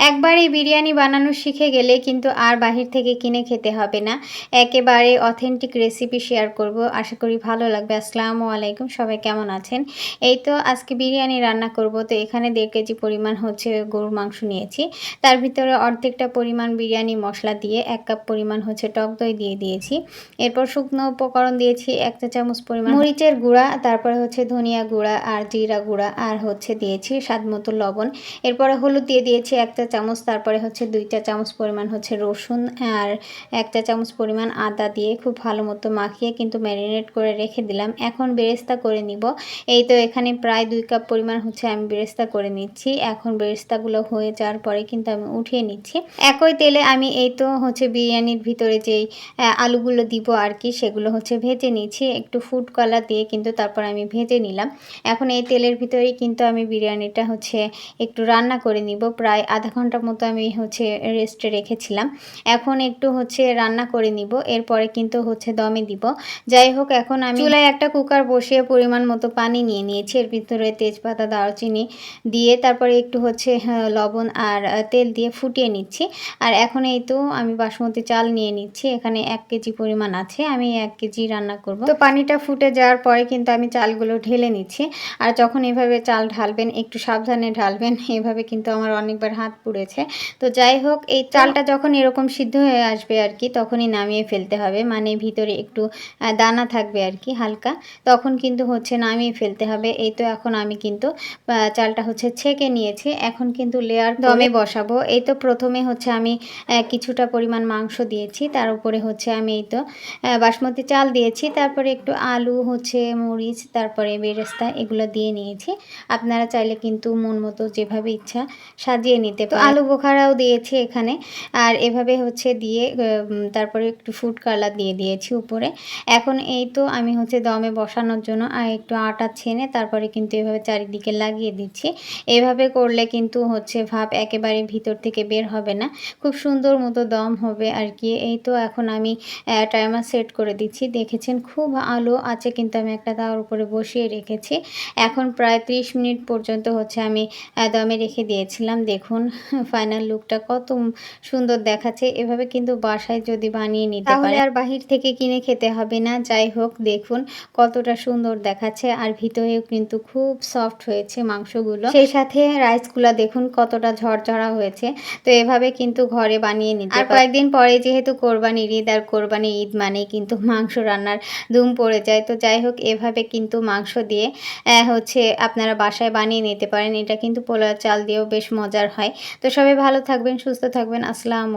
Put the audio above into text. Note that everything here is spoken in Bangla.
একবারই বিরিয়ানি বানানো শিখে গেলে কিন্তু আর বাহির থেকে কিনে খেতে হবে না। একেবারে অথেন্টিক রেসিপি শেয়ার করব। আশা করি ভালো লাগবে। আসসালামু আলাইকুম, সবাই কেমন আছেন? এই তো আজকে বিরিয়ানি রান্না করব। তো এখানে 1.5 কেজি পরিমাণ হচ্ছে গরুর মাংস নিয়েছি। তার ভিতরে অর্ধেকটা পরিমাণ বিরিয়ানি মশলা দিয়ে 1 কাপ পরিমাণ হচ্ছে টক দই দিয়ে দিয়েছি। এরপর শুকনো উপকরণ দিয়েছি 1 চা চামচ পরিমাণ মরিচের গুঁড়া, তারপরে হচ্ছে ধনিয়া গুঁড়া আর জিরা গুঁড়া, আর হচ্ছে দিয়েছি স্বাদমতো লবণ। এরপরে হলুদ দিয়ে দিয়েছি 1 চা চামচ, তারপরে হচ্ছে 2 চা চামচ পরিমাণ হচ্ছে রসুন আর 1 চা চামচ পরিমাণ আদা দিয়ে খুব ভালো মতো মাখিয়ে কিন্তু ম্যারিনেট করে রেখে দিলাম। এখন বেরেস্তা করে নিব। এই তো এখানে প্রায় 2 কাপ পরিমাণ হচ্ছে আমি বেরেস্তা করে নিচ্ছি। এখন বেরেস্তাগুলো হয়ে যাওয়ার পরে কিন্তু আমি উঠিয়ে নিচ্ছি। একই তেলে আমি এই তো হচ্ছে বিরিয়ানির ভিতরে যেই আলুগুলো দিব আর কি, সেগুলো হচ্ছে ভেজে নিচ্ছি একটু ফুড কালার দিয়ে, কিন্তু তারপর আমি ভেজে নিলাম। এখন এই তেলের ভিতরেই কিন্তু আমি বিরিয়ানিটা হচ্ছে একটু রান্না করে নিব। প্রায় আধা ঘন্টার মতো আমি হচ্ছে রেস্টে রেখেছিলাম। এখন একটু হচ্ছে রান্না করে নিব, এরপরে কিন্তু হচ্ছে দমে দিব। যাই হোক, এখন আমি চুলায় একটা কুকার বসিয়ে পরিমাণ মতো পানি নিয়ে নিয়েছি। এর ভিতরে তেজপাতা, দারুচিনি দিয়ে তারপরে একটু হচ্ছে লবণ আর তেল দিয়ে ফুটিয়ে নিচ্ছি। আর এখন এই তো আমি বাসমতি চাল নিয়ে নিচ্ছি। এখানে 1 কেজি পরিমাণ আছে, আমি 1 কেজি রান্না করব। তো পানিটা ফুটে যাওয়ার পরে কিন্তু আমি চালগুলো ঢেলে নিচ্ছি। আর যখন এভাবে চাল ঢালবেন একটু সাবধানে ঢালবেন, এভাবে কিন্তু আমার অনেকবার হাত পুড়েছে। তো যাই হোক, এই চালটা যখন এরকম সিদ্ধ হয়ে আসবে আর কি, তখনই নামিয়ে ফেলতে হবে। মানে ভিতরে একটু দানা থাকবে আর কি হালকা, তখন কিন্তু হচ্ছে নামিয়ে ফেলতে হবে। এই তো এখন আমি কিন্তু চালটা হচ্ছে ছেঁকে নিয়েছি। এখন কিন্তু লেয়ার দমে বসাবো। এই তো প্রথমে হচ্ছে আমি কিছুটা পরিমাণ মাংস দিয়েছি, তার উপরে হচ্ছে আমি এই তো বাসমতি চাল দিয়েছি, তারপরে একটু আলু হচ্ছে মরিচ, তারপরে বেরেস্তা এগুলো দিয়ে নিয়েছি। আপনারা চাইলে কিন্তু মন মতো যেভাবে ইচ্ছা সাজিয়ে নিতে পারেন। আলু বোখারাও দিয়েছি এখানে। আর এভাবে হচ্ছে দিয়ে তারপরে একটু ফুড কালার দিয়ে দিয়েছি উপরে। এখন এই তো আমি হচ্ছে দমে বসানোর জন্য আর একটু আটা ছেনে তারপরে কিন্তু এভাবে চারিদিকে লাগিয়ে দিচ্ছি। এভাবে করলে কিন্তু হচ্ছে ভাপ একেবারে ভিতর থেকে বের হবে না, খুব সুন্দর মতো দম হবে আর কি। এই তো এখন আমি টাইমার সেট করে দিচ্ছি। দেখেছেন খুব আলো আছে, কিন্তু আমি একটা তাওয়ার উপরে বসিয়ে রেখেছি। এখন প্রায় 30 মিনিট পর্যন্ত হচ্ছে আমি দমে রেখে দিয়েছিলাম। দেখুন ফাইনাল লুকটা কত সুন্দর দেখাচ্ছে। এভাবে কিন্তু বাসায় যদি বানিয়ে নিতে পারে আর বাহির থেকে কিনে খেতে হবে না। যাই হোক, দেখুন কতটা সুন্দর দেখাচ্ছে, আর ভিতরেও কিন্তু খুব সফট হয়েছে মাংসগুলো, সেই সাথে রাইসগুলো দেখুন কতটা ঝরঝরা হয়েছে। তো এভাবে কিন্তু ঘরে বানিয়ে নিতে পারেন। আর কয়েকদিন পরে যেহেতু কোরবানির ঈদ, আর কোরবানি ঈদ মানেই কিন্তু মাংস রান্নার ধুম পড়ে যায়। তো যাই হোক, এভাবে কিন্তু মাংস দিয়ে হচ্ছে আপনারা বাসায় বানিয়ে নিতে পারেন। এটা কিন্তু পোলাও চাল দিয়েও বেশ মজার হয়। তো সবাই ভালো থাকবেন, সুস্থ থাকবেন। আসসালামু